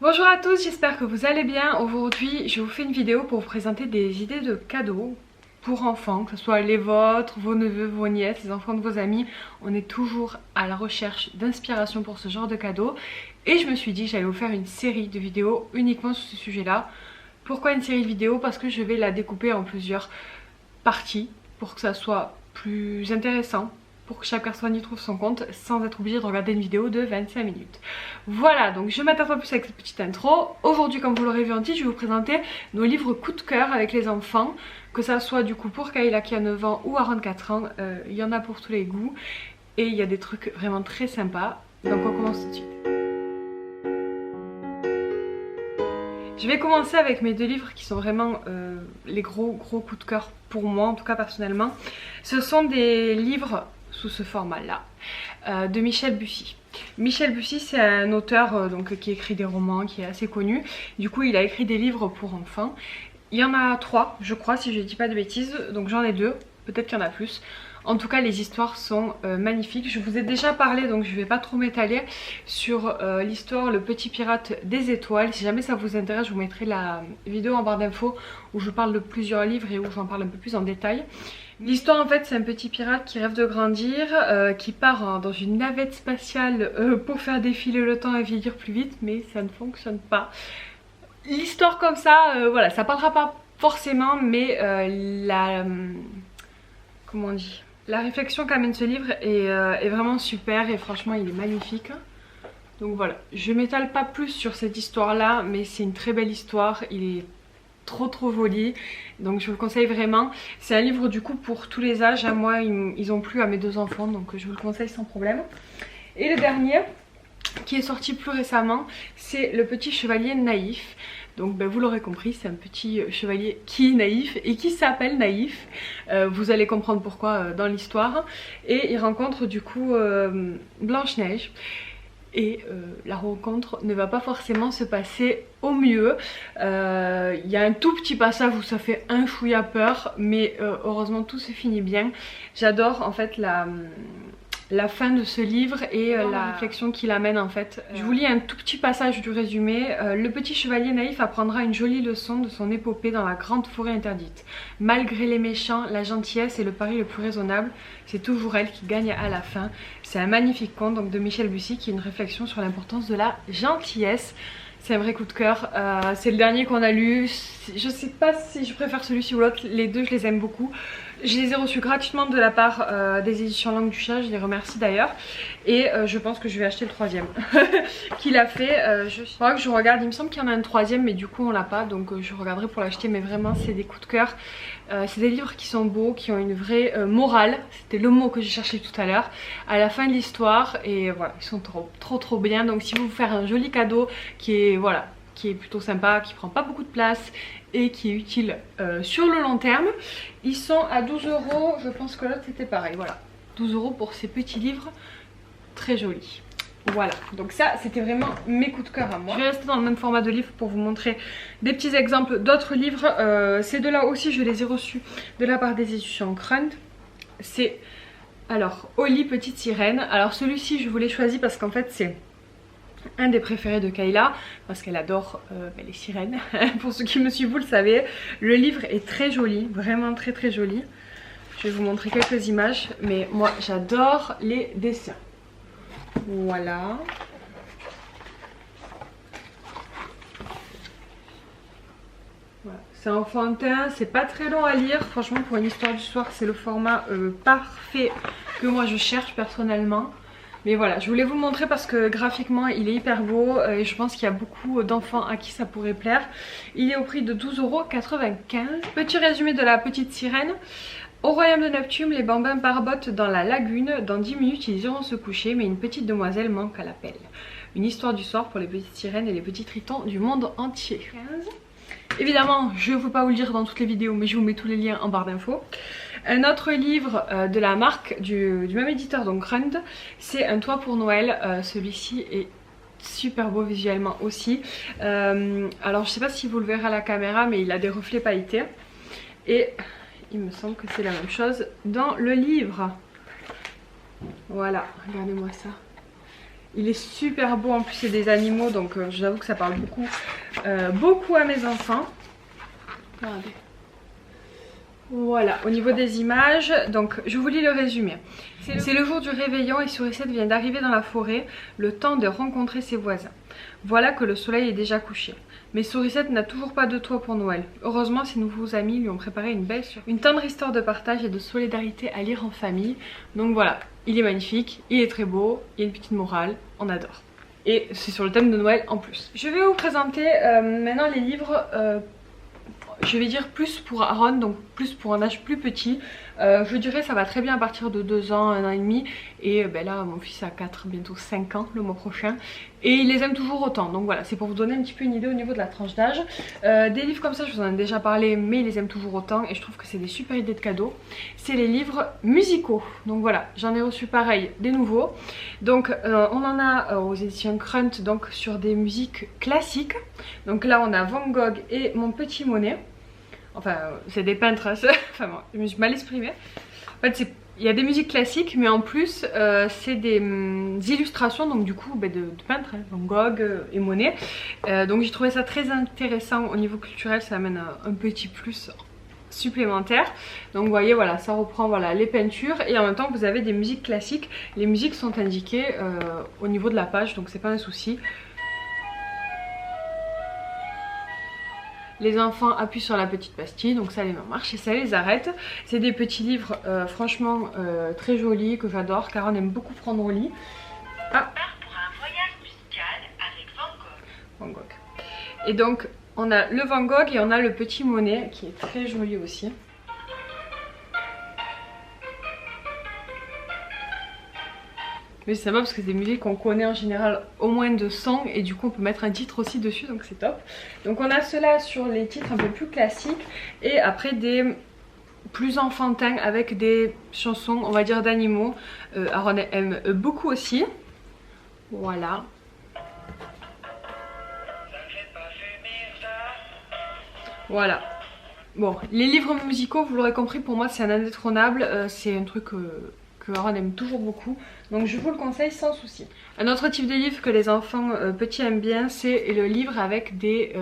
Bonjour à tous, j'espère que vous allez bien. Aujourd'hui je vous fais une vidéo pour vous présenter des idées de cadeaux pour enfants, que ce soit les vôtres, vos neveux, vos nièces, les enfants de vos amis. On est toujours à la recherche d'inspiration pour ce genre de cadeaux. Et je me suis dit que j'allais vous faire une série de vidéos uniquement sur ce sujet-là. Pourquoi une série de vidéos? Parce que je vais la découper en plusieurs parties pour que ça soit plus intéressant, pour que chaque personne y trouve son compte sans être obligé de regarder une vidéo de 25 minutes. Voilà, donc je m'attarde pas plus avec cette petite intro. Aujourd'hui, comme vous l'aurez vu en titre, je vais vous présenter nos livres coup de cœur avec les enfants, que ça soit du coup pour Kayla qui a 9 ans ou Aaron 4 ans, il y en a pour tous les goûts et il y a des trucs vraiment très sympas. Donc on commence tout de suite. Je vais commencer avec mes deux livres qui sont vraiment les gros coups de cœur pour moi, en tout cas personnellement. Ce sont des livres sous ce format-là, de Michel Bussy. Michel Bussy, c'est un auteur donc, qui écrit des romans, qui est assez connu. Du coup, il a écrit des livres pour enfants. Il y en a 3, je crois, si je ne dis pas de bêtises. Donc j'en ai 2, peut-être qu'il y en a plus. En tout cas, les histoires sont magnifiques. Je vous ai déjà parlé, donc je ne vais pas trop m'étaler sur l'histoire Le Petit Pirate des Étoiles. Si jamais ça vous intéresse, je vous mettrai la vidéo en barre d'infos où je parle de plusieurs livres et où j'en parle un peu plus en détail. L'histoire en fait, c'est un petit pirate qui rêve de grandir, qui part dans une navette spatiale pour faire défiler le temps et vieillir plus vite, mais ça ne fonctionne pas. L'histoire comme ça, voilà, ça parlera pas forcément, mais comment on dit, la réflexion qu'amène ce livre est vraiment super et franchement il est magnifique. Donc voilà, je m'étale pas plus sur cette histoire là, mais c'est une très belle histoire, il est trop joli, donc je vous le conseille vraiment. C'est un livre du coup pour tous les âges, hein. Moi ils ont plu à mes 2 enfants, donc je vous le conseille sans problème. Et le dernier qui est sorti plus récemment, c'est Le Petit Chevalier Naïf. Donc ben, vous l'aurez compris, c'est un petit chevalier qui est naïf et qui s'appelle Naïf. Vous allez comprendre pourquoi dans l'histoire. Et il rencontre du coup Blanche-Neige. Et la rencontre ne va pas forcément se passer au mieux. Il y a un tout petit passage où ça fait un chouïa peur, mais heureusement tout se finit bien. J'adore en fait la fin de ce livre et la réflexion qu'il amène en fait. Je vous lis un tout petit passage du résumé. Le petit chevalier naïf apprendra une jolie leçon de son épopée dans la grande forêt interdite. Malgré les méchants, la gentillesse et le pari le plus raisonnable, c'est toujours elle qui gagne à la fin. C'est un magnifique conte donc, de Michel Bussy qui est une réflexion sur l'importance de la gentillesse. C'est un vrai coup de cœur, c'est le dernier qu'on a lu. Je sais pas si je préfère celui-ci ou l'autre, les deux je les aime beaucoup. Je les ai reçus gratuitement de la part des éditions Langue du Chat, je les remercie d'ailleurs. Et je pense que je vais acheter le 3e qu'il a fait. Je crois que je regarde, il me semble qu'il y en a un 3e mais du coup on l'a pas, donc je regarderai pour l'acheter. Mais vraiment c'est des coups de cœur. C'est des livres qui sont beaux, qui ont une vraie morale. C'était le mot que j'ai cherché tout à l'heure. À la fin de l'histoire, et voilà, ils sont trop bien. Donc si vous voulez faire un joli cadeau qui est voilà, qui est plutôt sympa, qui prend pas beaucoup de place et qui est utile sur le long terme, ils sont à 12 €. Je pense que l'autre c'était pareil. Voilà, 12 € pour ces petits livres très jolis. Voilà, donc ça c'était vraiment mes coups de cœur à moi. Je vais rester dans le même format de livre pour vous montrer des petits exemples d'autres livres. Ces deux-là aussi je les ai reçus de la part des éditions Crund. C'est alors Oli Petite Sirène. Alors celui-ci je vous l'ai choisi parce qu'en fait c'est un des préférés de Kayla parce qu'elle adore les sirènes. Pour ceux qui me suivent vous le savez. Le livre est très joli, vraiment très joli. Je vais vous montrer quelques images, mais moi j'adore les dessins. Voilà. Voilà. C'est enfantin, c'est pas très long à lire. Franchement pour une histoire du soir c'est le format parfait que moi je cherche personnellement. Mais voilà, je voulais vous le montrer parce que graphiquement il est hyper beau et je pense qu'il y a beaucoup d'enfants à qui ça pourrait plaire. Il est au prix de 12,95 €. Petit résumé de La Petite Sirène. Au royaume de Neptune, les bambins barbotent dans la lagune. Dans 10 minutes, ils iront se coucher, mais une petite demoiselle manque à l'appel. Une histoire du soir pour les petites sirènes et les petits tritons du monde entier. Évidemment, je ne peux pas vous le dire dans toutes les vidéos, mais je vous mets tous les liens en barre d'infos. Un autre livre de la marque du même éditeur, donc Crund, c'est Un toit pour Noël. Celui-ci est super beau visuellement aussi. Alors je sais pas si vous le verrez à la caméra, mais il a des reflets pailletés. Et il me semble que c'est la même chose dans le livre. Voilà, regardez-moi ça. Il est super beau, en plus c'est des animaux, donc j'avoue que ça parle beaucoup à mes enfants. Regardez. Voilà, au niveau des images, donc je vous lis le résumé. C'est le jour du réveillon et Sourisette vient d'arriver dans la forêt, le temps de rencontrer ses voisins. Voilà que le soleil est déjà couché. Mais Sourisette n'a toujours pas de toit pour Noël. Heureusement, ses nouveaux amis lui ont préparé une belle surprise. Une tendre histoire de partage et de solidarité à lire en famille. Donc voilà, il est magnifique, il est très beau, il y a une petite morale, on adore. Et c'est sur le thème de Noël en plus. Je vais vous présenter maintenant les livres... je vais dire plus pour Aaron, donc plus pour un âge plus petit. Je dirais ça va très bien à partir de 2 ans, 1 an et demi. Et ben là mon fils a 4, bientôt 5 ans le mois prochain. Et il les aime toujours autant. Donc voilà, c'est pour vous donner un petit peu une idée au niveau de la tranche d'âge. Des livres comme ça, je vous en ai déjà parlé, mais il les aime toujours autant. Et je trouve que c'est des super idées de cadeaux. C'est les livres musicaux. Donc voilà, j'en ai reçu pareil, des nouveaux. Donc on en a aux éditions Crunt, donc sur des musiques classiques. Donc là on a Van Gogh et Mon Petit Monet. Enfin, c'est des peintres, hein, enfin bon, je me suis mal exprimée. En fait, il y a des musiques classiques, mais en plus, c'est des illustrations, donc du coup, de peintres, hein, Van Gogh et Monet. Donc j'ai trouvé ça très intéressant au niveau culturel, ça amène un petit plus supplémentaire. Donc vous voyez, voilà, ça reprend voilà, les peintures et en même temps vous avez des musiques classiques. Les musiques sont indiquées au niveau de la page, donc c'est pas un souci. Les enfants appuient sur la petite pastille, donc ça les met en marche et ça les arrête. C'est des petits livres franchement très jolis que j'adore car on aime beaucoup prendre au lit. Ah. Pour un voyage musical avec Van Gogh. Van Gogh. Et donc on a le Van Gogh et on a le Petit Monet qui est très joli aussi. Mais c'est sympa parce que c'est des musiques qu'on connaît en général au moins de 100 et du coup on peut mettre un titre aussi dessus, donc c'est top. Donc on a cela sur les titres un peu plus classiques et après des plus enfantins avec des chansons on va dire d'animaux. Aaron aime beaucoup aussi. Voilà. Voilà. Bon, les livres musicaux, vous l'aurez compris, pour moi c'est un indétrônable, c'est un truc que Aaron aime toujours beaucoup, donc je vous le conseille sans souci. Un autre type de livre que les enfants petits aiment bien, c'est le livre avec des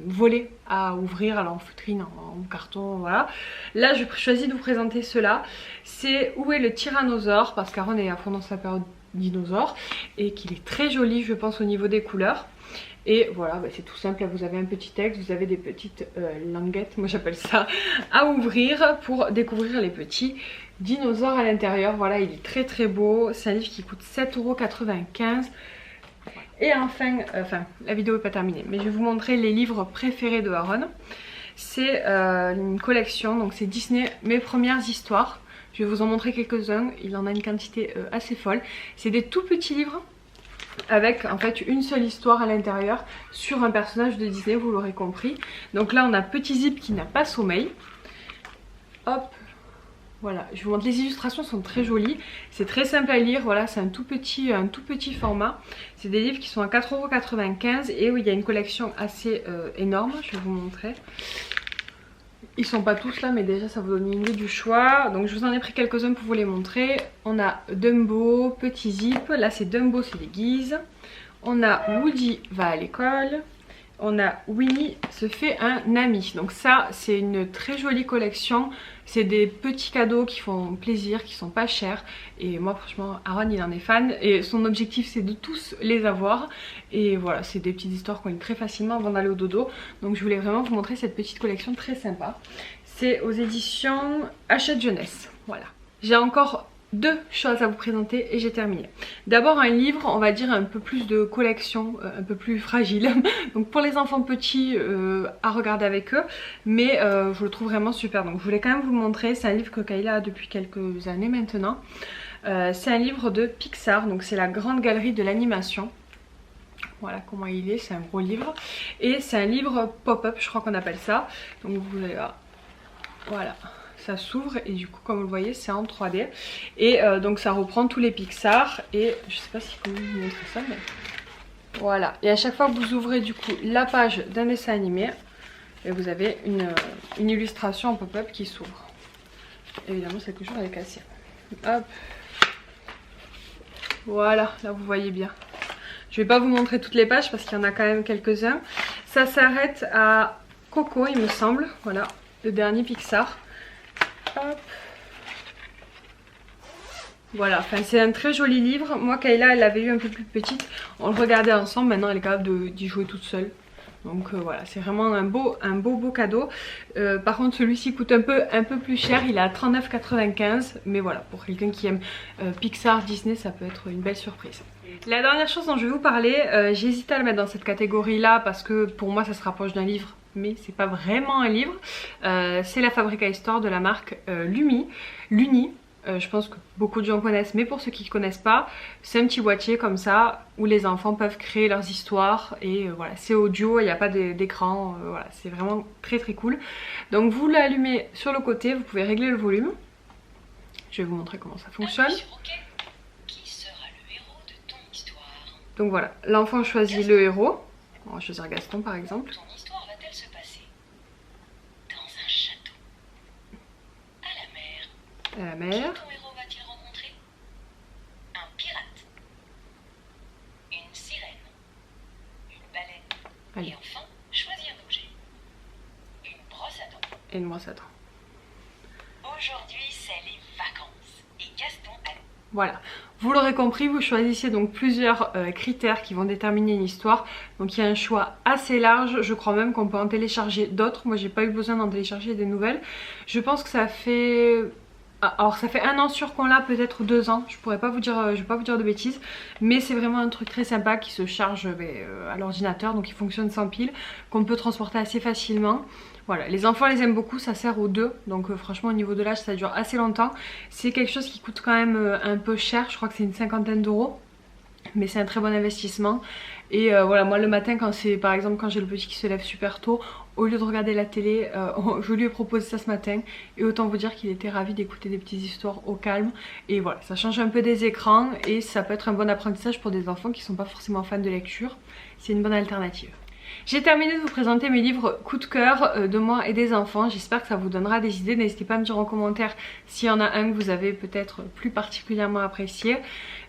volets à ouvrir, alors en feutrine, en carton, voilà. Là j'ai choisi de vous présenter cela, c'est Où est le tyrannosaure, parce qu'Aaron est à fond dans sa période dinosaure, et qu'il est très joli je pense au niveau des couleurs. Et voilà, c'est tout simple, là vous avez un petit texte, vous avez des petites languettes, moi j'appelle ça, à ouvrir pour découvrir les petits dinosaures à l'intérieur. Voilà, il est très très beau, c'est un livre qui coûte 7,95 €. Et enfin, la vidéo n'est pas terminée, mais je vais vous montrer les livres préférés de Aaron. C'est une collection, donc c'est Disney, mes premières histoires. Je vais vous en montrer quelques-uns, il en a une quantité assez folle. C'est des tout petits livres avec en fait une seule histoire à l'intérieur sur un personnage de Disney, vous l'aurez compris. Donc là on a Petit Zip qui n'a pas sommeil. Hop, voilà, je vous montre, les illustrations sont très jolies, c'est très simple à lire, voilà, c'est un tout petit format. C'est des livres qui sont à 4,95 € et oui, il y a une collection assez énorme, je vais vous montrer. Ils sont pas tous là mais déjà ça vous donne une idée du choix. Donc je vous en ai pris quelques-uns pour vous les montrer. On a Dumbo, Petit Zip, là c'est Dumbo, c'est les guises. On a Woody va à l'école. On a Winnie se fait un ami. Donc ça c'est une très jolie collection. C'est des petits cadeaux qui font plaisir, qui sont pas chers. Et moi franchement Aaron il en est fan. Et son objectif c'est de tous les avoir. Et voilà, c'est des petites histoires qu'on lit très facilement avant d'aller au dodo. Donc je voulais vraiment vous montrer cette petite collection très sympa. C'est aux éditions Hachette Jeunesse. Voilà. J'ai encore 2 choses à vous présenter et j'ai terminé. D'abord un livre, on va dire un peu plus de collection, un peu plus fragile. Donc pour les enfants petits à regarder avec eux. Mais je le trouve vraiment super. Donc je voulais quand même vous le montrer. C'est un livre que Kayla a depuis quelques années maintenant. C'est un livre de Pixar. Donc c'est la grande galerie de l'animation. Voilà comment il est, c'est un gros livre. Et c'est un livre pop-up, je crois qu'on appelle ça. Donc vous allez voir. Voilà. Ça s'ouvre et du coup comme vous le voyez c'est en 3D et donc ça reprend tous les Pixar et je sais pas si je peux vous montrer ça mais voilà. Et à chaque fois que vous ouvrez du coup la page d'un dessin animé et vous avez une illustration en pop-up qui s'ouvre. Évidemment c'est toujours avec cassé. Hop. Voilà, là vous voyez bien. Je vais pas vous montrer toutes les pages parce qu'il y en a quand même quelques-uns. Ça s'arrête à Coco il me semble. Voilà, le dernier Pixar. Hop. Voilà, enfin c'est un très joli livre. Moi Kayla elle l'avait lu un peu plus petite. On le regardait ensemble, maintenant elle est capable d'y jouer toute seule. Donc voilà, c'est vraiment un beau cadeau. Par contre celui-ci coûte un peu plus cher, il est à 39,95 €. Mais voilà, pour quelqu'un qui aime Pixar, Disney, ça peut être une belle surprise. La dernière chose dont je vais vous parler, j'ai hésité à le mettre dans cette catégorie là parce que pour moi ça se rapproche d'un livre. Mais c'est pas vraiment un livre. C'est la Fabrica Histoire de la marque Luni. Je pense que beaucoup de gens connaissent, mais pour ceux qui ne connaissent pas, c'est un petit boîtier comme ça où les enfants peuvent créer leurs histoires et voilà, c'est audio, il n'y a pas d'écran, voilà, c'est vraiment très très cool. Donc vous l'allumez sur le côté, vous pouvez régler le volume. Je vais vous montrer comment ça fonctionne. Qui sera le héros de ton histoire? Donc voilà, l'enfant choisit le héros. On va choisir Gaston par exemple. Ton histoire va-t-elle se passer dans un château, à la mer? À la mer. Qui ton héros va-t-il rencontrer? Un pirate, une sirène, une baleine. Allez. Et enfin, choisis un objet. Une brosse à dents. Et une brosse à dents. Aujourd'hui, c'est les vacances. Et Gaston a... Voilà, vous l'aurez compris, vous choisissez donc plusieurs critères qui vont déterminer une histoire. Donc il y a un choix assez large, je crois même qu'on peut en télécharger d'autres. Moi j'ai pas eu besoin d'en télécharger des nouvelles. Je pense que ça fait... Alors ça fait 1 an sûr qu'on l'a, peut-être 2 ans, je pourrais pas vous dire, je vais pas vous dire de bêtises. Mais c'est vraiment un truc très sympa qui se charge à l'ordinateur, donc il fonctionne sans pile, qu'on peut transporter assez facilement. Voilà, les enfants les aiment beaucoup, ça sert aux deux, donc franchement au niveau de l'âge ça dure assez longtemps. C'est quelque chose qui coûte quand même un peu cher, je crois que c'est une 50aine d'euros. Mais c'est un très bon investissement. Et voilà, moi le matin quand c'est par exemple quand j'ai le petit qui se lève super tôt, au lieu de regarder la télé, je lui ai proposé ça ce matin. Et autant vous dire qu'il était ravi d'écouter des petites histoires au calme. Et voilà, ça change un peu des écrans et ça peut être un bon apprentissage pour des enfants qui ne sont pas forcément fans de lecture. C'est une bonne alternative. J'ai terminé de vous présenter mes livres coup de cœur de moi et des enfants. J'espère que ça vous donnera des idées. N'hésitez pas à me dire en commentaire s'il y en a un que vous avez peut-être plus particulièrement apprécié.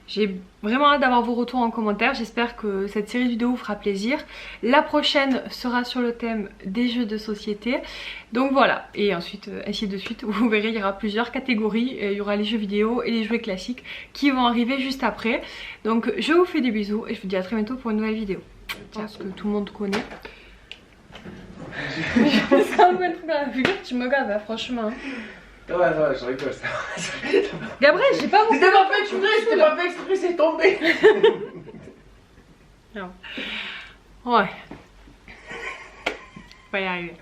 J'ai vraiment hâte d'avoir vos retours en commentaire. J'espère que cette série de vidéos vous fera plaisir. La prochaine sera sur le thème des jeux de société. Donc voilà, et ensuite ainsi de suite. Vous verrez, il y aura plusieurs catégories. Il y aura les jeux vidéo et les jouets classiques qui vont arriver juste après. Donc je vous fais des bisous et je vous dis à très bientôt pour une nouvelle vidéo. Je pense que tout le monde connaît. C'est un peu le truc dans la figure, tu me regardes là, franchement. Ouais, je rigole, ça. Gabriel, j'ai pas C'était pas fait exprès, c'était pas fait exprès, c'est tombé. Non. Ouais. On va y arriver.